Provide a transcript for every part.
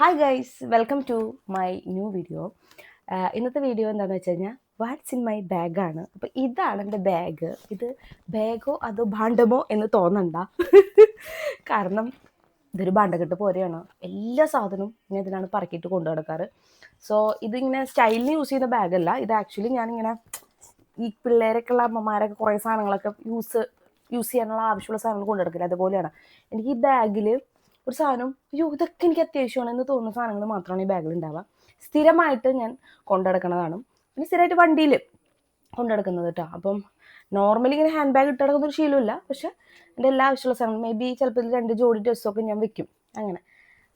Hi guys, welcome to my new video. ഇന്നത്തെ video എന്താണെന്ന് വെച്ച് കഴിഞ്ഞാൽ വാട്ട്സ് ഇൻ മൈ ബാഗാണ്. അപ്പോൾ ഇതാണ് എൻ്റെ ബാഗ്. ഇത് ബാഗോ അതോ ഭാണ്ഡമോ എന്ന് തോന്നണ്ട. കാരണം ഇതൊരു ഭാണ്ഡക്കെട്ട് പോലെയാണ്. എല്ലാ സാധനവും ഞാൻ ഇതിലാണ് പറക്കിയിട്ട് കൊണ്ടു നടക്കാറ്. സോ ഇതിങ്ങനെ സ്റ്റൈലിന് യൂസ് ചെയ്യുന്ന ബാഗല്ല. ഇത് ആക്ച്വലി ഞാനിങ്ങനെ ഈ പിള്ളേരൊക്കെ ഉള്ള അമ്മമാരൊക്കെ കുറേ സാധനങ്ങളൊക്കെ യൂസ് ചെയ്യാനുള്ള ആവശ്യമുള്ള സാധനങ്ങൾ കൊണ്ടു നടക്കില്ല. അതുപോലെയാണ് എനിക്ക് ഈ ബാഗിൽ ഒരു സാധനം ഇതൊക്കെ എനിക്ക് അത്യാവശ്യമാണ് എന്ന് തോന്നുന്ന സാധനങ്ങൾ മാത്രമാണ് ഈ ബാഗിൽ ഉണ്ടാവുക. സ്ഥിരമായിട്ട് ഞാൻ കൊണ്ടുനടക്കുന്നതാണ്. പിന്നെ സ്ഥിരമായിട്ട് വണ്ടിയിൽ കൊണ്ടുനടക്കുന്നത് കേട്ടോ. അപ്പം നോർമലി ഇങ്ങനെ ഹാൻഡ് ബാഗ് ഇട്ട് നടക്കുന്ന ഒരു ശീലമില്ല. പക്ഷെ എൻ്റെ എല്ലാ ആവശ്യമുള്ള സാധനങ്ങൾ ചിലപ്പോൾ ഇതിൽ 2 ജോഡി ഡ്രസ്സൊക്കെ ഞാൻ വെക്കും അങ്ങനെ.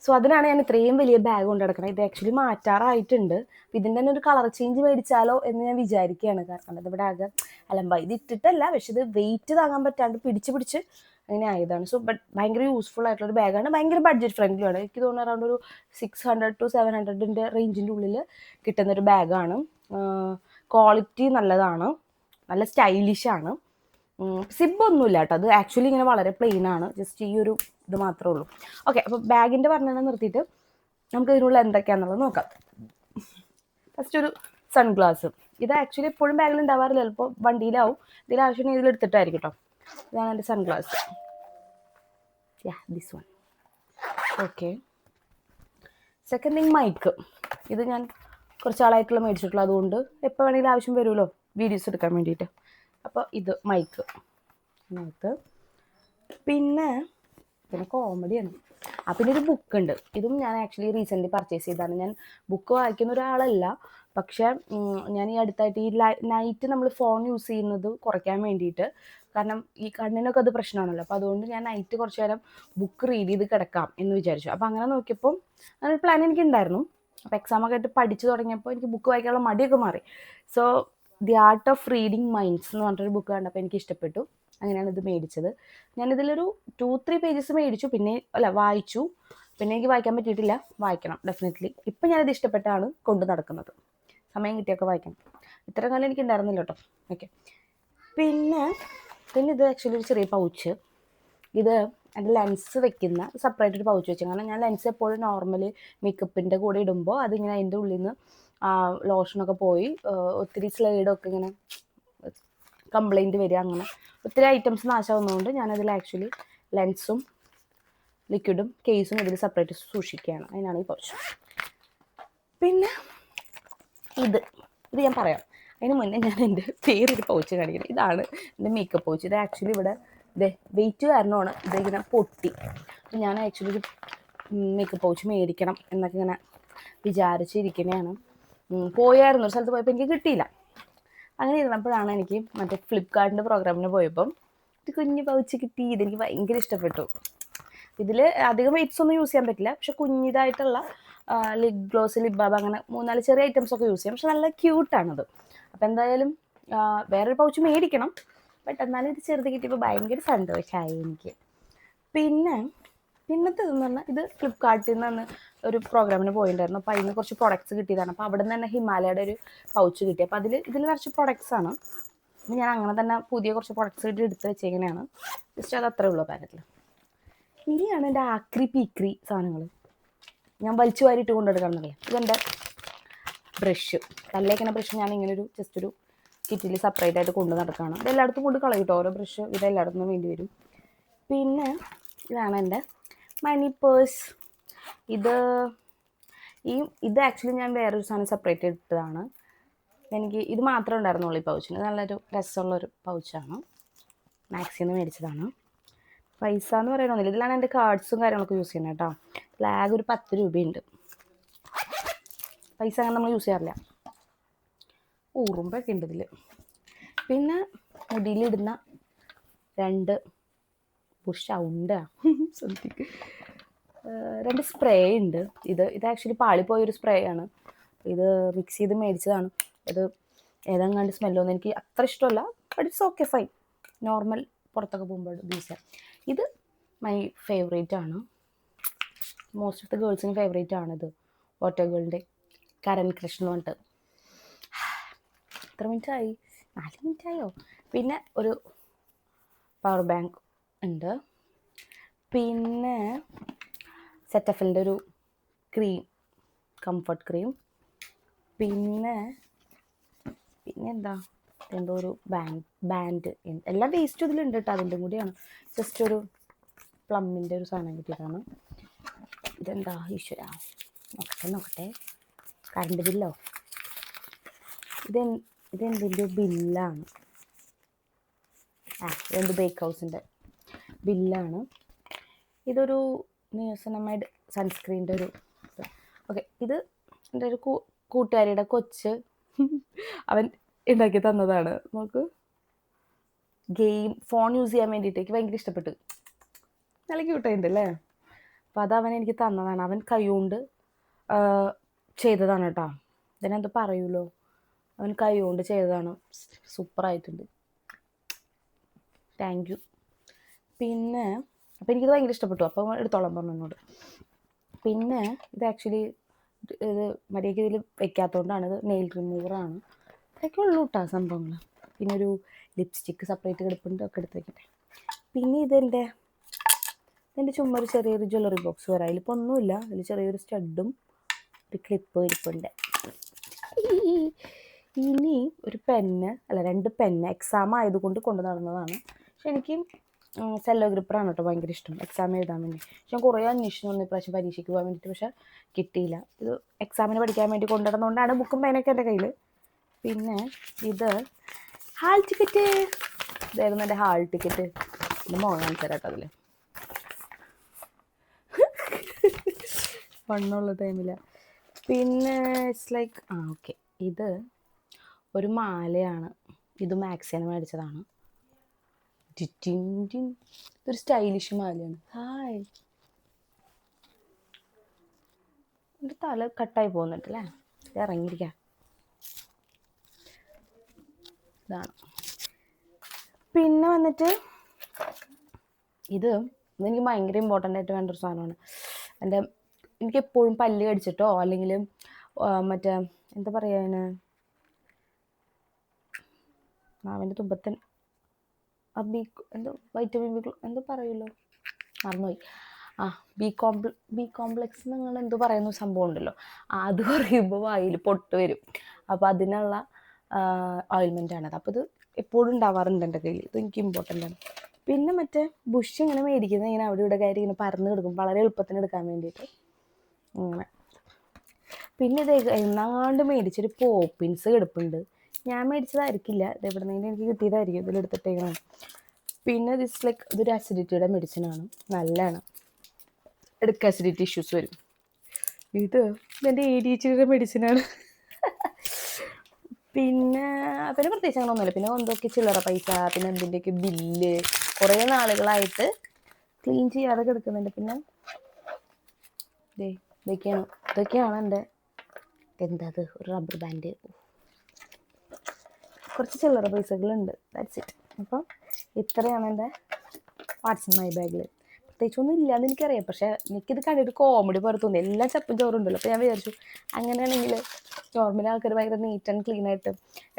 സോ അതിനാണ് ഞാൻ ഇത്രയും വലിയ ബാഗ് കൊണ്ട് നടക്കുന്നത്. ഇത് ആക്ച്വലി മാറ്റാറായിട്ടുണ്ട്. ഇതിൻ്റെ തന്നെ ഒരു കളർ ചേഞ്ച് മേടിച്ചാലോ എന്ന് ഞാൻ വിചാരിക്കുകയാണ്. കാരണം ഇതിവിടെ ആകെ ഇത് ഇട്ടിട്ടല്ല, പക്ഷെ ഇത് വെയിറ്റ് താങ്ങാൻ പറ്റാണ്ട് പിടിച്ച് അങ്ങനെ ആയതാണ്. സോ ഭയങ്കര യൂസ്ഫുൾ ആയിട്ടുള്ളൊരു ബാഗാണ്. ഭയങ്കര ബഡ്ജറ്റ് ഫ്രണ്ട്ലിയാണ്. എനിക്ക് തോന്നുന്നു അറൗണ്ട് ഒരു 600 to 700 റേഞ്ചിൻ്റെ ഉള്ളിൽ കിട്ടുന്നൊരു ബാഗാണ്. ക്വാളിറ്റി നല്ലതാണ്, നല്ല സ്റ്റൈലിഷാണ്. സിബൊന്നുമില്ല കേട്ടോ. അത് ആക്ച്വലി ഇങ്ങനെ വളരെ പ്ലെയിൻ ആണ്. ജസ്റ്റ് ഈ ഒരു ഇത് മാത്രമേ ഉള്ളൂ. ഓക്കെ, അപ്പോൾ ബാഗിൻ്റെ വർണ്ണന നിർത്തിയിട്ട് നമുക്ക് ഇതിനുള്ള എന്തൊക്കെയാണെന്നുള്ളത് നോക്കാം. ഫസ്റ്റ് ഒരു സൺഗ്ലാസ്. ഇത് ആക്ച്വലി എപ്പോഴും ബാഗിൽ ഉണ്ടാവാറില്ല. ചിലപ്പോൾ വണ്ടിയിലാവും. ഇതിലാവശ്യം ഇതിലെടുത്തിട്ടായിരിക്കും കേട്ടോ. ഇതാണ് എൻ്റെ sunglass. This one. Okay, second thing mic. ഇത് ഞാൻ കുറച്ചാളായിട്ടുള്ള മേടിച്ചിട്ടുള്ളൂ. അതുകൊണ്ട് എപ്പോൾ വേണമെങ്കിലും ആവശ്യം വരുമല്ലോ വീഡിയോസ് എടുക്കാൻ വേണ്ടിയിട്ട്. അപ്പോൾ ഇത് മൈക്ക്. പിന്നെ കോമഡിയാണ്. പിന്നെ ഒരു ബുക്ക് ഉണ്ട്. ഇതും ഞാൻ ആക്ച്വലി റീസെൻ്റ്ലി പർച്ചേസ് ചെയ്തതാണ്. ഞാൻ ബുക്ക് വായിക്കുന്ന ഒരാളല്ല. പക്ഷേ ഞാൻ ഈ അടുത്തായിട്ട് ഈ നൈറ്റ് നമ്മൾ ഫോൺ യൂസ് ചെയ്യുന്നത് കുറയ്ക്കാൻ വേണ്ടിയിട്ട്, കാരണം ഈ കണ്ണിനൊക്കെ അത് പ്രശ്നമാണല്ലോ. അപ്പോൾ അതുകൊണ്ട് ഞാൻ നൈറ്റ് കുറച്ച് നേരം ബുക്ക് റീഡ് ചെയ്ത് കിടക്കാം എന്ന് വിചാരിച്ചു. അപ്പോൾ അങ്ങനെ നോക്കിയപ്പോൾ അങ്ങനെ ഒരു പ്ലാൻ എനിക്കുണ്ടായിരുന്നു. അപ്പോൾ എക്സാമൊക്കെ ആയിട്ട് പഠിച്ചു തുടങ്ങിയപ്പോൾ എനിക്ക് ബുക്ക് വായിക്കാനുള്ള മടിയൊക്കെ മാറി. So the art of reading minds എന്ന് പറഞ്ഞിട്ടൊരു ബുക്ക് കണ്ടപ്പോൾ എനിക്ക് ഇഷ്ടപ്പെട്ടു. അങ്ങനെയാണ് ഇത് മേടിച്ചത്. ഞാനിതിലൊരു 2-3 പേജസ് മേടിച്ചു, വായിച്ചു. പിന്നെ എനിക്ക് വായിക്കാൻ പറ്റിയിട്ടില്ല. വായിക്കണം ഡെഫിനറ്റ്ലി. ഇപ്പം ഞാനിത് ഇഷ്ടപ്പെട്ടാണ് കൊണ്ട് നടക്കുന്നത്. സമയം കിട്ടിയൊക്കെ വായിക്കണം. ഇത്ര കാലം എനിക്ക് ഉണ്ടായിരുന്നില്ല കേട്ടോ. ഓക്കെ, പിന്നെ ഇത് ആക്ച്വലി ഒരു ചെറിയ പൗച്ച്. ഇത് എൻ്റെ ലെൻസ് വെക്കുന്ന സെപ്പറേറ്റ് ഒരു പൗച്ച് വെച്ചു. കാരണം ഞാൻ ലെൻസ് എപ്പോഴും നോർമൽ മേക്കപ്പിൻ്റെ കൂടെ ഇടുമ്പോൾ അതിങ്ങനെ അതിൻ്റെ ഉള്ളിൽ നിന്ന് ലോഷനൊക്കെ പോയി ഒത്തിരി സ്ലൈഡൊക്കെ ഇങ്ങനെ കംപ്ലൈൻറ്റ് വരിക, അങ്ങനെ ഒത്തിരി ഐറ്റംസ് നാശമാവുന്നതുകൊണ്ട് ഞാനതിൽ ആക്ച്വലി ലെൻസും ലിക്വിഡും കേസും ഇതിൽ സെപ്പറേറ്റ് സൂക്ഷിക്കുകയാണ്. അതിനാണ് ഈ പൗച്ച്. പിന്നെ ഇത് ഞാൻ പറയാം. അതിന് മുന്നേ ഞാൻ എൻ്റെ വേറൊരു പൗച്ച് കാണിക്കുന്നത്. ഇതാണ് എൻ്റെ മേക്കപ്പ് പൗച്ച്. ഇത് ആക്ച്വലി ഇവിടെ വെയിറ്റ് കാരണമാണ് ഇതിങ്ങനെ പൊട്ടി. അപ്പം ഞാൻ ആക്ച്വലി ഒരു മേക്കപ്പ് പൗച്ച് മേടിക്കണം എന്നൊക്കെ ഇങ്ങനെ വിചാരിച്ചിരിക്കുന്നതാണ്. പോയായിരുന്നു, ഒരു സ്ഥലത്ത് പോയപ്പോൾ എനിക്ക് കിട്ടിയില്ല. അങ്ങനെ ഇരുന്നപ്പോഴാണ് എനിക്ക് മറ്റേ ഫ്ലിപ്കാർട്ടിൻ്റെ പ്രോഗ്രാമിന് പോയപ്പം ഒരു കുഞ്ഞ് പൗച്ച് കിട്ടി. ഇതെനിക്ക് ഭയങ്കര ഇഷ്ടപ്പെട്ടു. ഇതിൽ അധികം വെയിറ്റ്സ് ഒന്നും യൂസ് ചെയ്യാൻ പറ്റില്ല. പക്ഷെ കുഞ്ഞിതായിട്ടുള്ള ലിപ് ഗ്ലോസ്, ലിപ് ബാബ്, അങ്ങനെ 3-4 ചെറിയ ഐറ്റംസൊക്കെ യൂസ് ചെയ്യാം. പക്ഷെ നല്ല ക്യൂട്ടാണത്. അപ്പോൾ എന്തായാലും വേറൊരു പൗച്ച് മേടിക്കണം. ബട്ട് എന്നാലും ഇത് ചെറുത് കിട്ടിയപ്പോൾ ഭയങ്കര സന്തോഷമായി എനിക്ക്. പിന്നത്തെ ഇതെന്ന് പറഞ്ഞാൽ ഇത് ഫ്ലിപ്കാർട്ടിൽ നിന്ന് ഒരു പ്രോഗ്രാമിന് പോയിട്ടുണ്ടായിരുന്നു. അപ്പോൾ അതിന് കുറച്ച് പ്രൊഡക്ട്സ് കിട്ടിയതാണ്. അപ്പോൾ അവിടെ നിന്ന് തന്നെ ഹിമാലയയുടെ ഒരു പൗച്ച് കിട്ടി. അപ്പോൾ ഇതിൽ നിറച്ച് പ്രൊഡക്ട്സാണ്. അപ്പോൾ ഞാൻ അങ്ങനെ തന്നെ പുതിയ കുറച്ച് പ്രൊഡക്ട്സ് കിട്ടി എടുത്ത് വെച്ചേങ്ങനെയാണ്. ജസ്റ്റ് അത് അത്രേ ഉള്ളൂ പാക്കറ്റിൽ. ഇനിയാണ് എൻ്റെ ആക്രി പീക്രി സാധനങ്ങൾ. ഞാൻ വലിച്ചു വാരിയിട്ട് കൊണ്ടെടുക്കാമെന്നല്ലേ. ഇതെൻ്റെ ബ്രഷ്, പല്ലേക്കുന്ന ബ്രഷ്. ഞാൻ ഇങ്ങനെ ജസ്റ്റ് ഒരു കിറ്റിൽ സെപ്പറേറ്റ് ആയിട്ട് കൊണ്ട് നടക്കുകയാണ്. ഇത് എല്ലായിടത്തും കൊണ്ട് കളയും ഓരോ ബ്രഷ്. ഇത് എല്ലായിടത്തും വേണ്ടി വരും. പിന്നെ ഇതാണ് എൻ്റെ മണി പേഴ്സ്. ഇത് ആക്ച്വലി ഞാൻ വേറൊരു സാധനം സെപ്പറേറ്റ് ഇട്ടതാണ്. എനിക്ക് ഇത് മാത്രമേ ഉണ്ടായിരുന്നുള്ളൂ ഈ പൗച്ചിന്. നല്ലൊരു രസമുള്ളൊരു പൗച്ചാണ്. മാക്സിൽ നിന്ന് മേടിച്ചതാണ്. പൈസ എന്ന് പറയണമെന്നില്ല. ഇതിലാണ് എൻ്റെ കാർഡ്സും കാര്യങ്ങളൊക്കെ യൂസ് ചെയ്യുന്നത് കേട്ടോ. ഫ്ലാഗ് ഒരു 10 രൂപയുണ്ട്. പൈസ അങ്ങനെ നമ്മൾ യൂസ് ചെയ്യാറില്ല. ഉറുമ്പൊക്കെ ഉണ്ട് ഇതിൽ. പിന്നെ മുടിയിലിടുന്ന 2 2 സ്പ്രേ ഉണ്ട്. ഇത് ആക്ച്വലി പാളിപ്പോയൊരു സ്പ്രേ ആണ്. ഇത് മിക്സ് ചെയ്ത് മേടിച്ചതാണ്. ഇത് ഏതെങ്ങാണ്ട് സ്മെല്ലൊന്നും എനിക്ക് അത്ര ഇഷ്ടമല്ല. But it's okay, fine. Normal പുറത്തൊക്കെ പോകുമ്പോൾ യൂസ് ചെയ്യാം. ഇത് മൈ ഫേവറേറ്റ് ആണ്. മോസ്റ്റ് ഓഫ് ദ ഗേൾസിന് ഫേവറേറ്റ് ആണിത്. വാട്ടർ ഗേളിൻ്റെ കരൺ കൃഷ്ണ പറഞ്ഞിട്ട്. എത്ര മിനിറ്റായി? 4 മിനിറ്റായോ? പിന്നെ ഒരു പവർ ബാങ്ക് ഉണ്ട്. പിന്നെ സെറ്റഫിലിൻ്റെ ഒരു ക്രീം, കംഫർട്ട് ക്രീം. പിന്നെ എന്താ, എന്തോ ഒരു ബാൻഡ് എല്ലാം വേസ്റ്റ് ഇതിലുണ്ട് കേട്ടോ. അതിൻ്റെ കൂടിയാണ്. ജസ്റ്റ് ഒരു പ്ലമ്മിൻ്റെ ഒരു സാധനം കിട്ടിയതാണ്. ഇതെന്താ ഈശ്വര, നോക്കട്ടെ കറണ്ട് ബില്ലോ. ഇതെന്തിൻ്റെ ബില്ലാണ്? ഇതെന്ത് ബേക്ക് ഹൗസിൻ്റെ ബില്ലാണ്. ഇതൊരു നിയോസിനമൈഡ് സൺസ്ക്രീൻ്റെ ഒരു ഓക്കെ. ഇത് എൻ്റെ ഒരു കൂട്ടുകാരിയുടെ കൊച്ച് അവൻ ഉണ്ടാക്കി തന്നതാണ്. നമുക്ക് ഫോൺ യൂസ് ചെയ്യാൻ വേണ്ടിയിട്ട് എനിക്ക് ഭയങ്കര ഇഷ്ടപ്പെട്ടു. നല്ല ക്യൂട്ടായിട്ടുണ്ട് അല്ലേ? അപ്പോൾ അത് അവൻ എനിക്ക് തന്നതാണ്. അവൻ കൈകൊണ്ട് ചെയ്തതാണ് കേട്ടോ. ഇതിനെന്ത് പറയുമല്ലോ, അവൻ കൈകൊണ്ട് ചെയ്തതാണ്. സൂപ്പറായിട്ടുണ്ട്, താങ്ക് യു. പിന്നെ അപ്പോൾ എനിക്കിത് ഭയങ്കര ഇഷ്ടപ്പെട്ടു. അപ്പോൾ എടുത്തോളം പറഞ്ഞു എന്നോട്. പിന്നെ ഇത് ആക്ച്വലി ഇത് മര്യാദയ്ക്ക് ഇതിൽ വെക്കാത്തതുകൊണ്ടാണ്. ഇത് നെയിൽ റിമൂവറാണ്. ഇതൊക്കെ ഉള്ളൂ കേട്ടോ സംഭവങ്ങൾ. പിന്നെ ഒരു ലിപ്സ്റ്റിക്ക് സെപ്പറേറ്റ് കിടപ്പുണ്ട്, ഒക്കെ എടുത്ത് വെക്കട്ടെ. പിന്നെ ഇതെൻ്റെ ചുമ്മാ ഒരു ചെറിയൊരു ജ്വല്ലറി ബോക്സ് വരാം. ഇതിലിപ്പോൾ ഒന്നുമില്ല. അതിൽ ചെറിയൊരു സ്റ്റഡും ഒരു ക്ലിപ്പും ഇരിപ്പുണ്ട്. ഇനി ഒരു രണ്ട് പെന്ന് എക്സാം ആയതുകൊണ്ട് കൊണ്ടു നടന്നതാണ്. പക്ഷെ എനിക്ക് സെല്ലോ ഗ്രിപ്പറാണ് കേട്ടോ ഭയങ്കര ഇഷ്ടം എക്സാം എഴുതാൻ വേണ്ടി. പക്ഷെ ഞാൻ കുറേ അന്വേഷിച്ചു വന്നു ഇപ്രാവശ്യം പരീക്ഷയ്ക്ക് പോകാൻ വേണ്ടിയിട്ട്. പക്ഷെ കിട്ടിയില്ല. ഇത് എക്സാമിന് പഠിക്കാൻ വേണ്ടി കൊണ്ടുനടന്നുകൊണ്ടാണ് ബുക്കും പേനൊക്കെ എൻ്റെ കയ്യിൽ. പിന്നെ ഇത് ഹാൾ ടിക്കറ്റ്. ഇതായിരുന്നു എൻ്റെ ഹാൾ ടിക്കറ്റ്. എൻ്റെ മോൻ കാണിച്ചു തരാം കേട്ടോ. അതിൽ വണ്ണുള്ള ടൈമില്ല. പിന്നെ ഇറ്റ്സ് ലൈക്ക് ഓക്കെ. ഇത് ഒരു മാലയാണ്. ഇത് മാക്സിന് മേടിച്ചതാണ്. ഇതൊരു സ്റ്റൈലിഷ് മാലയാണ്. ഹായ്, എൻ്റെ തല കട്ടായി പോകുന്നുണ്ടല്ലേ, ഇറങ്ങിയിരിക്കാം. ഇതാണ്. പിന്നെ വന്നിട്ട് ഇതെനിക്ക് ഭയങ്കര ഇമ്പോർട്ടൻ്റ് ആയിട്ട് വേണ്ട ഒരു സാധനമാണ്. എനിക്കെപ്പോഴും പല്ല് കടിച്ചിട്ടോ അല്ലെങ്കിൽ മറ്റേ എന്താ പറയുക, മാവിൻ്റെ തുമ്പത്തൻ എന്തോ വൈറ്റമിൻ ബി എന്തോ പറയുമല്ലോ, മറന്നുപോയി. ബി കോംപ്ലക്സ് നിങ്ങൾ എന്തോ പറയുന്ന സംഭവം ഉണ്ടല്ലോ, അത് പറയുമ്പോൾ വായിൽ പൊട്ട് വരും. അപ്പോൾ അതിനുള്ള ഓയിൽമെൻറ്റാണത്. അപ്പോൾ ഇത് എപ്പോഴും ഉണ്ടാവാറുണ്ട് എൻ്റെ കയ്യിൽ. ഇത് എനിക്ക് ഇമ്പോർട്ടൻ്റ് ആണ്. പിന്നെ മറ്റേ ബുഷ് ഇങ്ങനെ മേടിക്കുന്നത് ഇങ്ങനെ അവിടെ ഇവിടെ കയറി ഇങ്ങനെ പരന്ന് കിടക്കും, വളരെ എളുപ്പത്തിന് എടുക്കാൻ വേണ്ടിയിട്ട് അങ്ങനെ. പിന്നെ ഇത് എങ്ങാണ്ട് മേടിച്ചൊരു പോപ്പിൻസ് കിടപ്പുണ്ട്. ഞാൻ മേടിച്ചതായിരിക്കില്ല, ഇത് എവിടെ നിന്നെങ്കിലും എനിക്ക് കിട്ടിയതായിരിക്കും, ഇതിലെടുത്തിട്ടേക്കണം. പിന്നെ ദിസ് ലൈക്ക് ഇതൊരു അസിഡിറ്റിയുടെ മെഡിസിനാണ്, നല്ലതാണ്. ഇടയ്ക്ക് അസിഡിറ്റി ഇഷ്യൂസ് വരും. ഇത് എൻ്റെ ADHD മെഡിസിനാണ്. പിന്നെ പ്രത്യേകിച്ച് അങ്ങനെ ഒന്നുമില്ല. പിന്നെ എന്തൊക്കെ ചില്ലറ പൈസ, പിന്നെ എന്തിൻ്റെയൊക്കെ ബില്ല് കുറേ നാളുകളായിട്ട് ക്ലീൻ ചെയ്യാതെ കിടക്കുന്നുണ്ട്. പിന്നെ ഇതൊക്കെയാണ് എൻ്റെ ഒരു റബ്ബർ ബാൻഡ്, കുറച്ച് ചില്ലറ പൈസകളുണ്ട്. That's it. അപ്പം ഇത്രയാണ് എൻ്റെ വാട്ട്സ് ഇൻ മൈ ബാഗിൽ. പ്രത്യേകിച്ചൊന്നും ഇല്ലയെന്ന് എനിക്കറിയാം. പക്ഷേ എനിക്കിത് കണ്ടിട്ട് കോമഡി പോലെ തോന്നി. എല്ലാം ചപ്പും ചോറുണ്ടല്ലോ. അപ്പോൾ ഞാൻ വിചാരിച്ചു അങ്ങനെയാണെങ്കിൽ നോർമലി ആൾക്കാർ ഭയങ്കര നീറ്റ് ആൻഡ് ക്ലീൻ ആയിട്ട്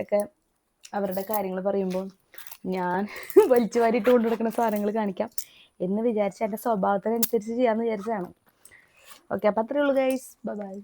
ഒക്കെ അവരുടെ കാര്യങ്ങൾ പറയുമ്പോൾ ഞാൻ വലിച്ചു വാരിയിട്ട് കൊണ്ടു കൊടുക്കുന്ന സാധനങ്ങൾ കാണിക്കാം എന്ന് വിചാരിച്ച് എൻ്റെ സ്വഭാവത്തിനനുസരിച്ച് ചെയ്യാമെന്ന് വിചാരിച്ചതാണ്. ഓക്കെ, അപ്പോൾ അത്രയേ ഉള്ളൂ ഗൈസ്. ബൈ.